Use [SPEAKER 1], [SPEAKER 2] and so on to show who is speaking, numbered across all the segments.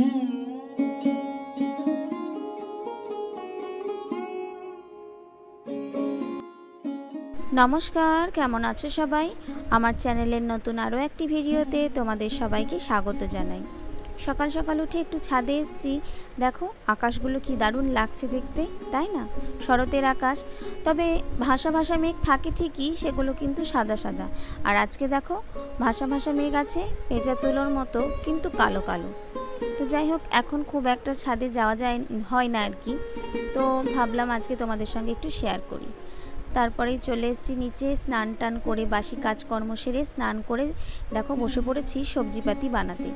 [SPEAKER 1] নমস্কার, কেমন আছো সবাই? আমার চ্যানেলের নতুন আরও একটি ভিডিওতে তোমাদের সবাইকে স্বাগত জানাই। সকাল সকাল উঠে একটু ছাদে এসেছি। দেখো আকাশগুলো কি দারুণ লাগছে দেখতে, তাই না? শরতের আকাশ, তবে ভাসা ভাসা মেঘ থাকে ঠিকই, সেগুলো কিন্তু সাদা সাদা। আর আজকে দেখো ভাসা ভাসা মেঘ আছে, পেঁচা তুলোর মতো, কিন্তু কালো কালো। তো যাই হোক, এখন খুব একটা ছাদে যাওয়া হয় না আর কি। তো ভাবলাম আজকে তোমাদের সঙ্গে একটু শেয়ার করি। তারপরেই চলে এসেছি নিচে, স্নান টান করে বাসি কাজকর্ম সেরে স্নান করে দেখো বসে পড়েছি সবজিপাতি বানাতে।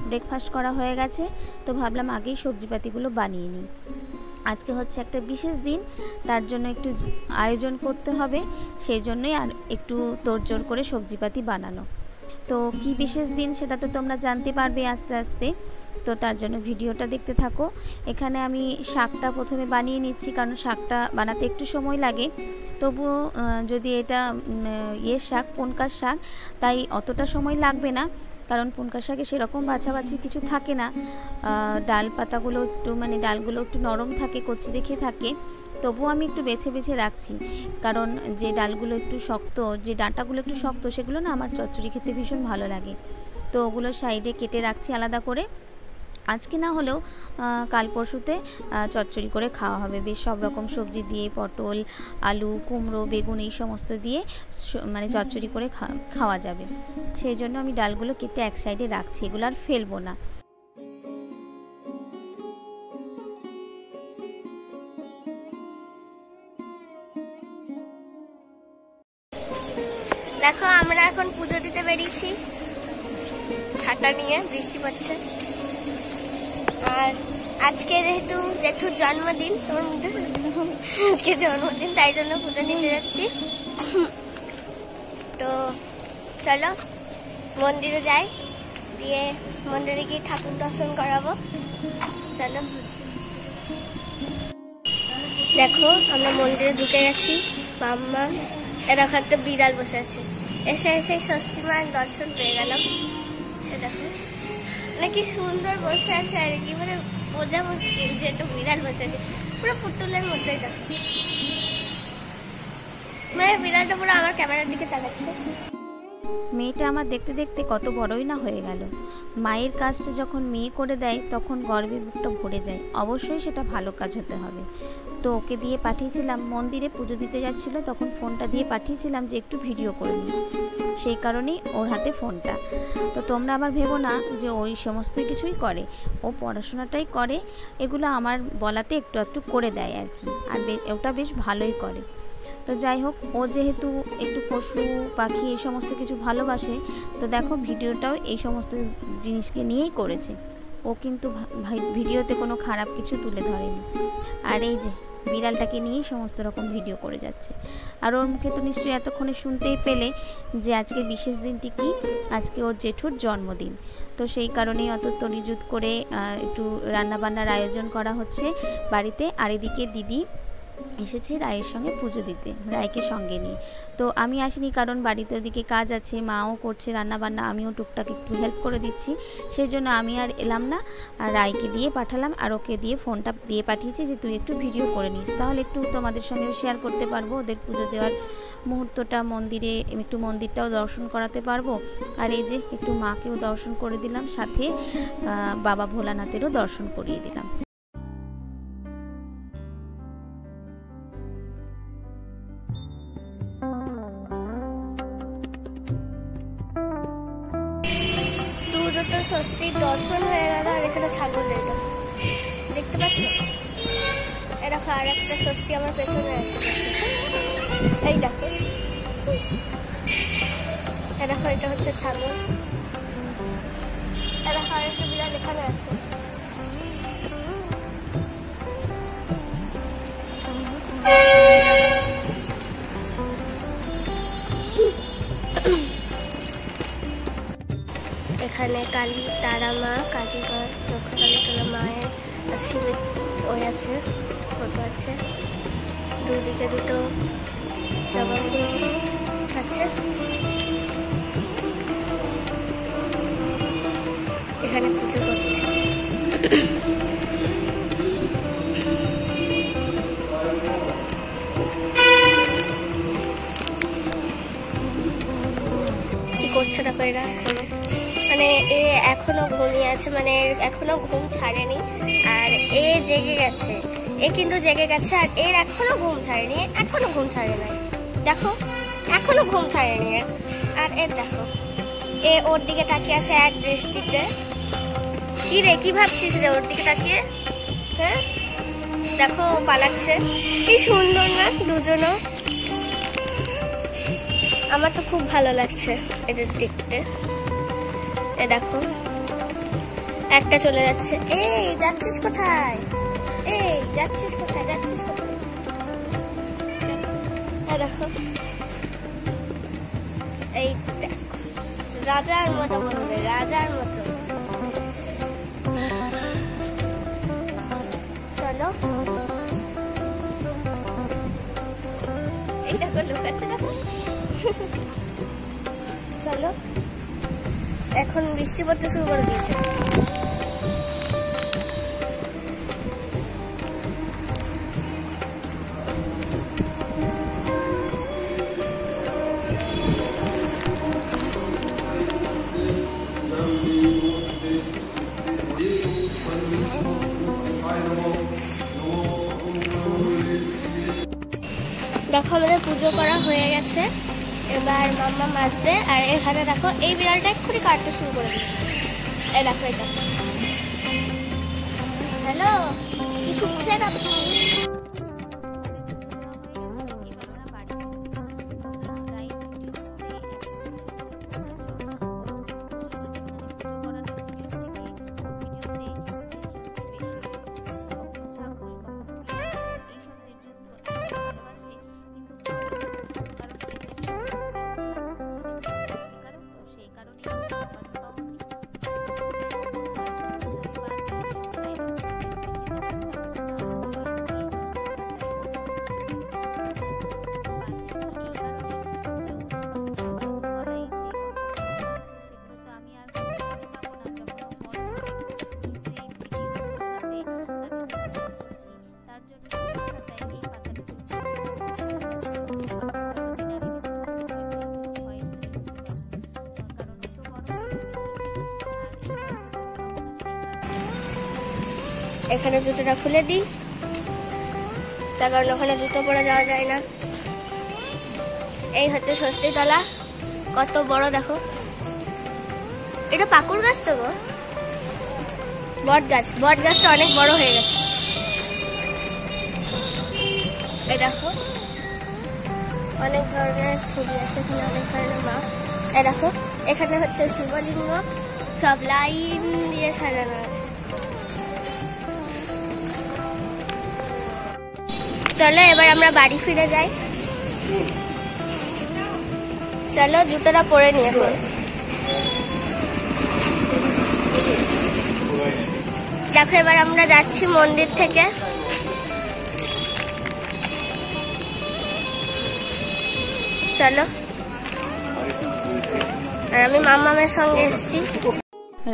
[SPEAKER 1] ব্রেকফাস্ট করা হয়ে গেছে, তো ভাবলাম আগেই সবজিপাতিগুলো বানিয়ে নিই। আজকে হচ্ছে একটা বিশেষ দিন, তার জন্য একটু আয়োজন করতে হবে, সেই জন্যই আর একটু তোড়জোড় করে সবজিপাতি বানানো। তো কি বিশেষ দিন সেটা তো তোমরা জানতে পারবে আস্তে আস্তে, তো তার জন্য ভিডিওটা দেখতে থাকো। এখানে আমি শাকটা প্রথমে বানিয়ে নিচ্ছি, কারণ শাকটা বানাতে একটু সময় লাগে। তবুও যদি এটা শাক, পুনকার শাক, তাই অতটা সময় লাগবে না, কারণ পুনকার শাকে সেরকম বাছাবাছি কিছু থাকে না। ডাল পাতাগুলো একটু ডালগুলো একটু নরম থাকে, কচি দেখে থাকে, তবুও আমি একটু বেছে বেছে রাখছি, কারণ যে ডালগুলো একটু শক্ত, যে ডাঁটাগুলো একটু শক্ত, সেগুলো না আমার চচ্চড়ি খেতে ভীষণ ভালো লাগে। তো ওগুলো সাইডে কেটে রাখছি আলাদা করে। আজকে না হলেও কাল পরশুতে চচ্চড়ি করে খাওয়া হবে, বেশ সব রকম সবজি দিয়ে, পটল, আলু, কুমড়ো, বেগুন এই সমস্ত দিয়ে চচ্চড়ি করে খাওয়া যাবে। সেই জন্য আমি ডালগুলো কেটে এক সাইডে রাখছি, এগুলো আর ফেলবো না।
[SPEAKER 2] দেখো আমরা এখন পুজো দিতে বেরিয়েছি ছাতা নিয়ে, বৃষ্টি পড়ছে। আর আজকে যেহেতু জেঠুর জন্মদিন, তোমার মধ্যে আজকে জন্মদিন, তাই জন্য পুজো দিতে যাচ্ছি। তো চলো মন্দিরে যাই, দিয়ে মন্দিরে গিয়ে ঠাকুর দর্শন করাবো। চলো দেখো আমরা মন্দিরে ঢুকে গেছি। মাম্মা এরকম একটা বিড়াল বসে আছে, এসে এসে ষষ্ঠী মায়ের দর্শন পেয়ে গেলাম। দেখো নাকি সুন্দর বসে আছে আর কি, বোঝা মুশকিল যে একটা বিড়াল বসে আছে, পুরো পুতুলের মতোই। দেখো বিড়ালটা পুরো আমার ক্যামেরার দিকে তাকাচ্ছে।
[SPEAKER 1] মেয়েটা আমার দেখতে দেখতে কত বড়ই না হয়ে গেল। মায়ের কাজটা যখন মেয়ে করে দেয়, তখন গর্বে বুকটা ভরে যায়। অবশ্যই সেটা ভালো কাজ হতে হবে। তো ওকে দিয়ে পাঠিয়েছিলাম, মন্দিরে পুজো দিতে যাচ্ছিলো, তখন ফোনটা দিয়ে পাঠিয়েছিলাম যে একটু ভিডিও করে নিস, সেই কারণেই ওর হাতে ফোনটা। তো তোমরা আবার ভেবো না যে ওই সমস্ত কিছুই করে, ও পড়াশোনাটাই করে, এগুলো আমার বলাতে একটু একটু করে দেয় আর কি। আর ওটা বেশ ভালোই করে। তো যাই হোক, ও যেহেতু একটু পশু পাখি এই সমস্ত কিছু ভালোবাসে, তো দেখো ভিডিওটাও এই সমস্ত জিনিসকে নিয়েই করেছে। ও কিন্তু ভিডিওতে কোনো খারাপ কিছু তুলে ধরেনি। আর এই যে বিড়ালটাকে নিয়েই সমস্ত রকম ভিডিও করে যাচ্ছে। আর ওর মুখে তো নিশ্চয়ই এতক্ষণে শুনতেই পেলে যে আজকে বিশেষ দিনটি কি, আজকে ওর জেঠুর জন্মদিন। তো সেই কারণেই অত তড়িজুত করে একটু রান্নাবান্নার আয়োজন করা হচ্ছে বাড়িতে। আর এদিকে দিদি এসেছে রায়ের সঙ্গে পুজো দিতে, রায়কে সঙ্গে নিয়ে। তো আমি আসিনি, কারণ বাড়িতে ওদিকে কাজ আছে, মাও করছে রান্নাবান্না, আমিও টুকটাক একটু হেল্প করে দিচ্ছি, সেই জন্য আমি আর এলাম না। আর রায়কে দিয়ে পাঠালাম, আর ওকে দিয়ে ফোনটা দিয়ে পাঠিয়েছি যে তুই একটু ভিডিও করে নিস, তাহলে একটু তোমাদের সঙ্গে শেয়ার করতে পারবো ওদের পুজো দেওয়ার মুহূর্তটা, মন্দিরে একটু মন্দিরটাও দর্শন করাতে পারবো। আর এই যে একটু মাকেও দর্শন করে দিলাম, সাথে বাবা ভোলানাথেরও দর্শন করিয়ে দিলাম।
[SPEAKER 2] তো ষষ্ঠীর দর্শন হয়ে গেল, আর এখানে ছাগল এলো দেখতে পাচ্ছ। এরকম আর একটা ষষ্ঠী আমার পেছনে আছে, এই দেখো। এরকম এটা হচ্ছে ছাগল, এরকম আর একটা বিড়াল এখানে আছে। এখানে কালী, তারা মা, কালীঘর, রক্ষাকালী তোলা মায়ের শিবের ওই আছে, ফটো আছে। দুদিকে দুটো জবা ফুল আছে। এখানে পুজো করছে। দেখো এরা মানে এ এখনো ঘুমিয়ে আছে, মানে এখনো ঘুম ছাড়েনি। আর এ জেগে গেছে, এ কিন্তু জেগে গেছে, আর এর এখনো ঘুম ছাড়েনি, এখনো ঘুম ছাড়ে নাই। দেখো এখনো ঘুম ছাড়েনি। আর এর দেখো এ ওর দিকে তাকিয়ে আছে এক দৃষ্টিতে। কি রে, কি ভাবছিস রে ওর দিকে তাকিয়ে? হ্যাঁ দেখো পালাচ্ছে। কি সুন্দর না দুজনও, আমার তো খুব ভালো লাগছে এদের দেখতে। এ দেখো একটা চলে যাচ্ছে। এই যাচ্ছিস কোথায়? এই যাচ্ছিস কোথায়? যাচ্ছিস কোথায়? দেখো এই দেখো রাজার মতো বলবে, রাজার মতো। চলো এই দেখো লুকাচ্ছে, দেখো। চলো এখন বৃষ্টি পড়তে শুরু করে দিয়েছে। দেখো আমাদের পুজো করা হয়ে গেছে, এবার মাম্মা আসবে। আর এখানে দেখো এই বিড়ালটা এক্ষুনি কাটতে শুরু করে দিচ্ছে। এই দেখো এটা। হ্যালো, কি শুনছেন আপনি? এখানে জুতোটা খুলে দিই, তার কারণ ওখানে জুতো পরে যাওয়া যায় না। এই হচ্ছে ষষ্ঠীতলা, কত বড় দেখো। এটা পাকুড় গাছ তো গো, বট গাছ। বট গাছটা অনেক বড় হয়ে গেছে। এই দেখো অনেক ধরনের ছবি আছে এখানে, অনেক ধরনের মা। এই দেখো এখানে হচ্ছে শিবলিঙ্গ, সব লাইন দিয়ে সাজানো আছে। চলো এবার আমরা বাড়ি ফিরে যাই। চলো জুতোটা পরে নিয়ে দেখো এবার আমরা যাচ্ছি মন্দির থেকে। চলো, আর আমি মামামের সঙ্গে এসেছি।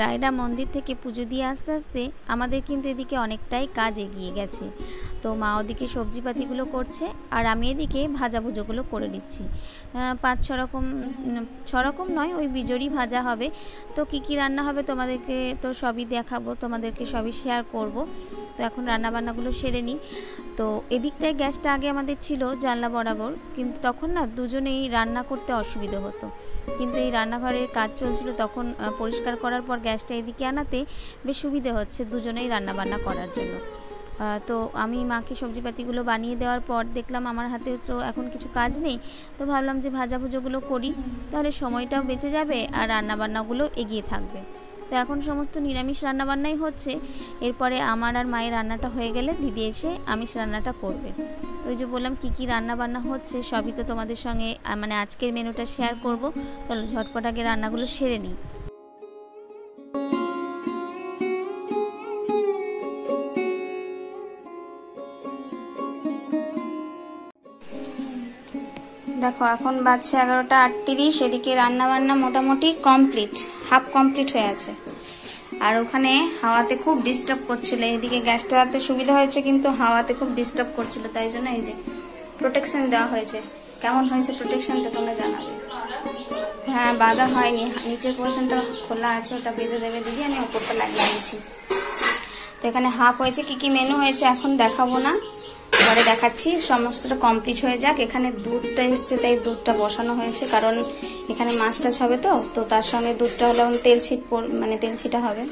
[SPEAKER 1] রায়রা মন্দির থেকে পুজো দিয়ে আস্তে আস্তে আমাদের কিন্তু এদিকে অনেকটাই কাজ এগিয়ে গেছে। তো মা ওদিকে সবজিপাতিগুলো করছে, আর আমি এদিকে ভাজা ভুজোগুলো করে নিচ্ছি। 5-6 রকম নয়, ওই বিজড়ি ভাজা হবে। তো কী কী রান্না হবে তোমাদেরকে তো সবই দেখাবো, তোমাদেরকে সবই শেয়ার করব। তো এখন রান্নাবান্নাগুলো সেরে নিই। তো এদিকটায় গ্যাসটা আগে আমাদের ছিল জানলা বরাবর, কিন্তু তখন না দুজনেই রান্না করতে অসুবিধা হতো। কিন্তু এই রান্নাঘরের কাজ চলছিল, তখন পরিষ্কার করার পর গ্যাসটা এদিকে আনাতে বেশ সুবিধে হচ্ছে দুজনেই রান্নাবান্না করার জন্য। তো আমি মাকে সবজিপাতিগুলো বানিয়ে দেওয়ার পর দেখলাম আমার হাতে তো এখন কিছু কাজ নেই, তো ভাবলাম যে ভাজা ভুজোগুলো করি, তাহলে সময়টাও বেঁচে যাবে আর রান্নাবান্নাগুলো এগিয়ে থাকবে। তো এখন সমস্ত নিরামিষ রান্নাবান্নাই হচ্ছে। এরপরে আমার আর মায়ের রান্নাটা হয়ে গেলে দিদি এসে আমিষ রান্নাটা করবে। তো ওই যে বললাম কী কী রান্নাবান্না হচ্ছে সবই তো তোমাদের সঙ্গে মানে আজকের মেনুটা শেয়ার করব। চলো ঝটপট আগে রান্নাগুলো সেরে নিই। দেখো এখন বাজছে 11:38, এদিকে রান্নাবান্না মোটামুটি কমপ্লিট, হাফ কমপ্লিট হয়ে আছে। আর ওখানে হাওয়াতে খুব ডিস্টার্ব করছিল, এদিকে গ্যাসটা হাতে সুবিধা হয়েছে কিন্তু হাওয়াতে খুব ডিস্টার্ব করছিল, তাই জন্য এই যে প্রোটেকশন দেওয়া হয়েছে। কেমন হয়েছে প্রোটেকশনটা তোমরা জানাবে। হ্যাঁ, বাঁধা হয়নি, নিচের পোর্শনটা খোলা আছে, ওটা বেঁধে দেবে দিদি, আমি ওপরটা লাগিয়ে দিয়েছি। তো এখানে হাফ হয়েছে, কি কি মেনু হয়েছে এখন দেখাবো না, পরে দেখাচ্ছি। সমস্তটা কমপ্লিট হয়ে যাক। এখানে দুধটা এসছে, তাই দুধটা বসানো হয়েছে, কারণ এখানে মাছ টাছ হবে তো তার সঙ্গে দুধটা হলে তেল ছিটা হবে।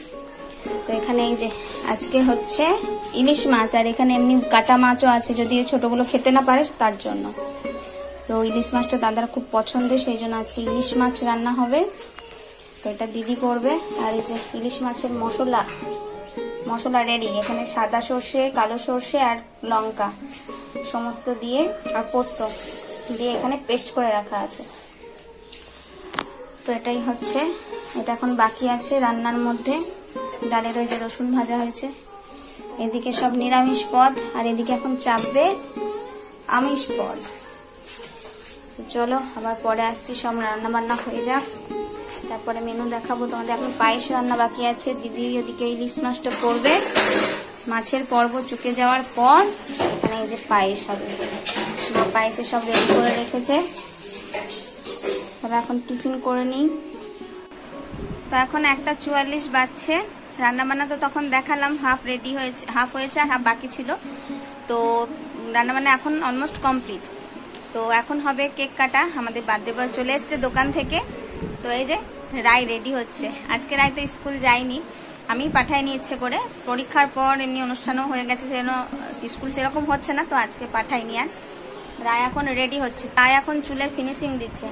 [SPEAKER 1] তো এখানে এই যে আজকে হচ্ছে ইলিশ মাছ, আর এখানে এমনি কাটা মাছও আছে, যদি ছোটগুলো খেতে না পারে তার জন্য। তো ইলিশ মাছটা দাদার খুব পছন্দের, সেই জন্য আজকে ইলিশ মাছ রান্না হবে। তো এটা দিদি করবে। আর এই যে ইলিশ মাছের মশলা রেডি। এখানে সাদা সর্ষে, কালো সর্ষে আর লঙ্কা সমস্ত দিয়ে, আর পোস্ত দিয়ে এখানে পেস্ট করে রাখা আছে। তো এটাই হচ্ছে, এটা এখন বাকি আছে রান্নার মধ্যে। ডালের ওই যে রসুন ভাজা হয়েছে, এদিকে সব নিরামিষ পদ, আর এদিকে এখন চাপবে আমিষ পদ। চলো আবার পরে আসছি, সব রান্না বান্না হয়ে যাক, তারপরে মেনু দেখাবো তোমাদের। এখন পায়েস রান্না বাকি আছে, দিদি ওদিকে ইলিশ মাছটা করবে। মাছের পর্ব চুকে যাওয়ার পর এখানে এই যে পায়েস হবে, মা পায়েসে সব রেডি করে রেখেছে। তাহলে এখন টিফিন করে নিই। তো এখন 1:44 বাজছে। রান্না বান্না তো তখন দেখালাম, হাফ হয়েছে আর হাফ বাকি ছিল। তো রান্না বান্না এখন অলমোস্ট কমপ্লিট। তো এখন হবে কেক কাটা। আমাদের বার্থডে বয় চলে এসছে দোকান থেকে। তো এই যে রায় রেডি হচ্ছে। আজকে রায় তো স্কুল যায়নি, আমি পাঠাইনি ইচ্ছে করে, পরীক্ষার পর এমনি অনুষ্ঠানও হয়ে গেছে, সেজন্য স্কুল সেরকম হচ্ছে না, তো আজকে পাঠাইনি। আর রায় এখন রেডি হচ্ছে, রায় এখন চুলের ফিনিশিং দিচ্ছে।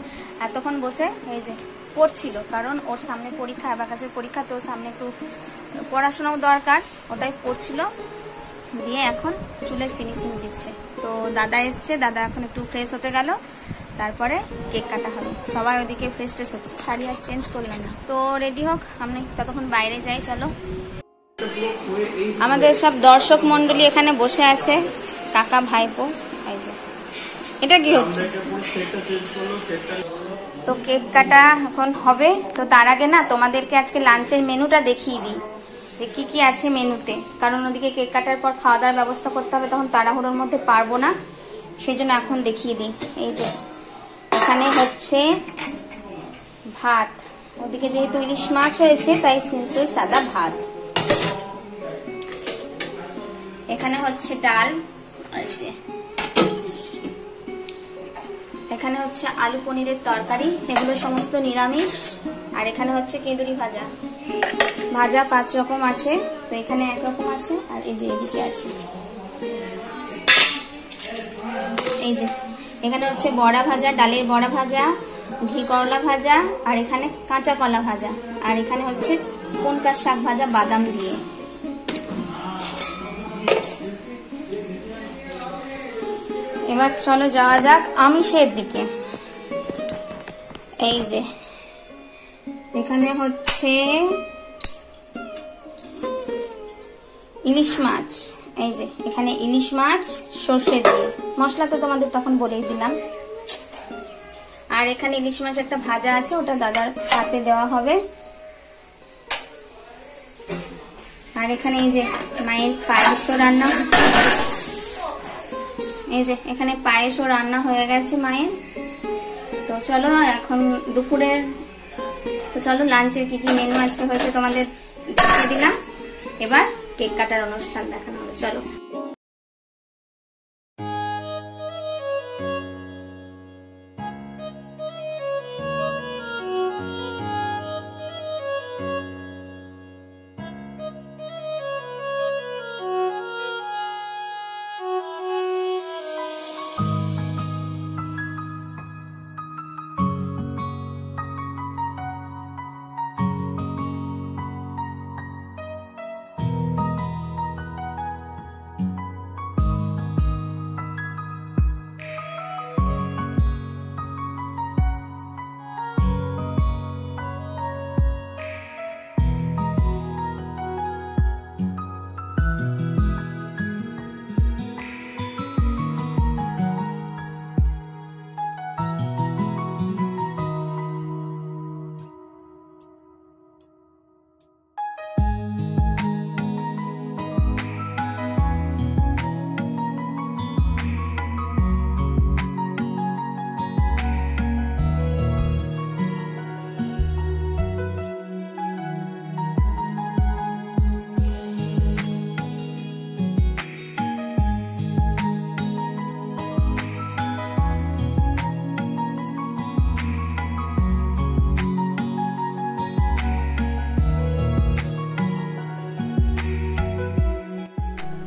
[SPEAKER 1] এতক্ষণ বসে এই যে পড়ছিল, কারণ ওর সামনে পরীক্ষা, অ্যাবাকাসের পরীক্ষা, তো সামনে একটু পড়াশোনাও দরকার, ওটাই পড়ছিল। দিয়ে এখন চুলের ফিনিশিং দিচ্ছে। তো দাদা এসছে, দাদা এখন একটু ফ্রেশ হতে গেল, তারপরে কেক কাটা হবে। সবাই ওদিকে ফ্রেশ ট্রেশ হচ্ছে, শাড়ি আর চেঞ্জ করলাম না। তো রেডি হোক, আমি ততক্ষণ বাইরে যাই। চলো, আমাদের সব দর্শক মন্ডলী এখানে বসে আছে, কাকা ভাইপো। এই যে এটা কি হচ্ছে, তো কেক কাটা এখন হবে। তো তার আগে না তোমাদেরকে আজকে লাঞ্চের মেনুটা দেখিয়ে দিই, যে কি কি আছে মেনুতে, কারণ ওদিকে কেক কাটার পর খাওয়া দাওয়ার ব্যবস্থা করতে হবে, তখন তাড়াহুড়োর মধ্যে পারবো না, সেই জন্য এখন দেখিয়ে দিই। এই যে এখানে হচ্ছে ভাত, ওদিকে যেহেতু ইলিশ মাছ হয়েছে তাই সিম্পল সাদা ভাত। এখানে হচ্ছে ডাল, আর যে এখানে হচ্ছে আলু পনিরের তরকারি, এগুলো সমস্ত নিরামিষ। আর এখানে হচ্ছে কেঁদুরি ভাজা, 5 রকম আছে। তো এখানে 1 রকম আছে, আর এই যে এদিকে আছে, এই যে এখানে হচ্ছে বড়া ভাজা, ডালের বড়া ভাজা, ঘি করলা ভাজা, আর এখানে কাঁচা কলা ভাজা, আর এখানে হচ্ছে পুনকার শাক ভাজা বাদাম দিয়ে। এবার চলো যাওয়া যাক আমিষের দিকে। এই যে এখানে হচ্ছে ইলিশ মাছ, এই যে এখানে ইলিশ মাছ সর্ষে দিয়ে, মশলা তো তোমাদের তখন বলেই দিলাম। আর এখানে ইলিশ মাছ একটা ভাজা আছে, ওটা দাদার হাতে দেওয়া হবে। আর এখানে এই যে মায়ের পায়েসও রান্না, এই যে এখানে পায়েসও রান্না হয়ে গেছে মায়ের। তো চলো এখন দুপুরের, তো চলো লাঞ্চের কি কি মেনু আজকে হয়েছে তোমাদের দেখিয়ে দিলাম। এবার কেক কাটার অনুষ্ঠান দেখানো হবে, চলো।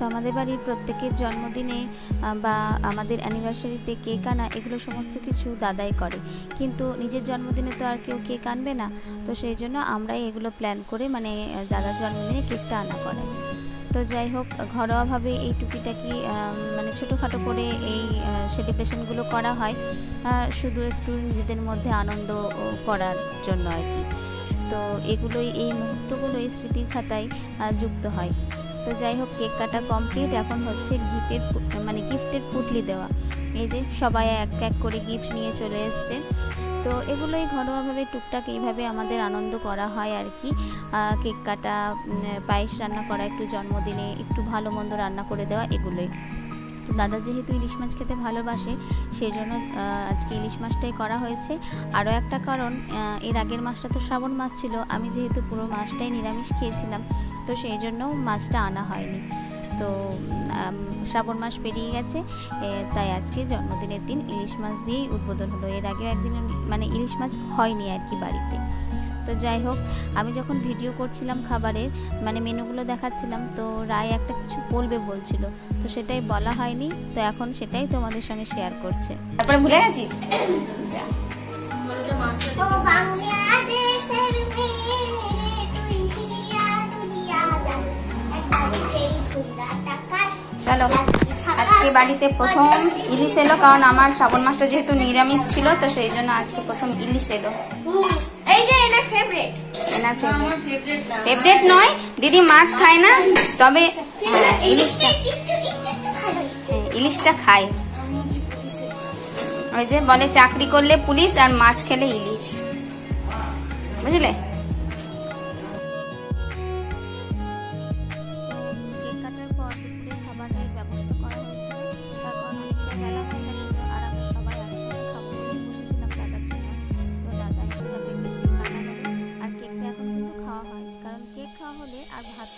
[SPEAKER 1] আমাদের বাড়ির প্রত্যেকের জন্মদিনে বা আমাদের অ্যানিভার্সারিতে কেক আনা এগুলো সমস্ত কিছু দাদাই করে, কিন্তু নিজের জন্মদিনে তো আর কেউ কেক আনবে না। তো সেই জন্য আমরাই এগুলো প্ল্যান করে মানে দাদার জন্মদিনে কেকটা আনা করাই। তো যাই হোক, ঘরোয়াভাবে এই টুকিটাকি মানে ছোটোখাটো করে এই সেলিব্রেশনগুলো করা হয় শুধু একটু নিজেদের মধ্যে আনন্দ করার জন্য আর কি। তো এগুলোই, এই মুহূর্তগুলোই স্মৃতির খাতায় যুক্ত হয়। তো যাই হোক, কেক কাটা কমপ্লিট, এখন হচ্ছে গিফটের পুটলি দেওয়া। এই যে সবাই এক এক করে গিফট নিয়ে চলে এসছে। তো এগুলোই ঘরোয়াভাবে টুকটাক এইভাবে আমাদের আনন্দ করা হয় আর কি। কেক কাটা, পায়েস রান্না করা, একটু জন্মদিনে একটু ভালো মন্দ রান্না করে দেওয়া, এগুলোই। তো দাদা যেহেতু ইলিশ মাছ খেতে ভালোবাসে, সেই জন্য আজকে ইলিশ মাছটাই করা হয়েছে। আরও একটা কারণ, এর আগের মাছটা তো শ্রাবণ মাস ছিল, আমি যেহেতু পুরো মাছটাই নিরামিষ খেয়েছিলাম, তো সেই জন্য মাছটা আনা হয়নি। তো শ্রাবণ মাস পেরিয়ে গেছে, তাই আজকে জন্মদিনের দিন ইলিশ মাছ দিয়েই উদ্বোধন হলো। এর আগেও একদিন মানে ইলিশ মাছ হয়নি আর কি বাড়িতে। তো যাই হোক, আমি যখন ভিডিও করছিলাম খাবারের মানে মেনুগুলো দেখাচ্ছিলাম, তো রায় একটা কিছু বলবে বলছিল, তো সেটাই বলা হয়নি, তো এখন সেটাই তোমাদের সঙ্গে শেয়ার করছে।
[SPEAKER 3] তারপরে ভুলে গেছিস? চলো, আজকে বাড়িতে প্রথম ইলিশ এলো, কারণ আমার শ্রাবণ মাসটা যেহেতু নিরামিষ ছিল, তো সেই জন্য আজকে প্রথম ইলিশ এলো।
[SPEAKER 2] এই যে এটা ফেভারিট,
[SPEAKER 3] এনার ফেভারিট নয়, দিদি মাছ খায় না, তবে ইলিশটা খায়। ওই যে বলে চাকরি করলে পুলিশ আর মাছ খেলে ইলিশ, বুঝলে?
[SPEAKER 1] কেক কাটার পর দুপুরে খাবারের ব্যবস্থা করা হয়েছিল, তার কারণ অনেকটা বেলা হয়ে গেছিল আর আমরা সবাই একসঙ্গে খাবো বলে বসেছিলাম দাদার জন্য। তো দাদা এসে তারপরে কেক কাটা হলো, আর কেকটা এখন কিন্তু খাওয়া হয়, কারণ কেক খাওয়া হলে আর ভাত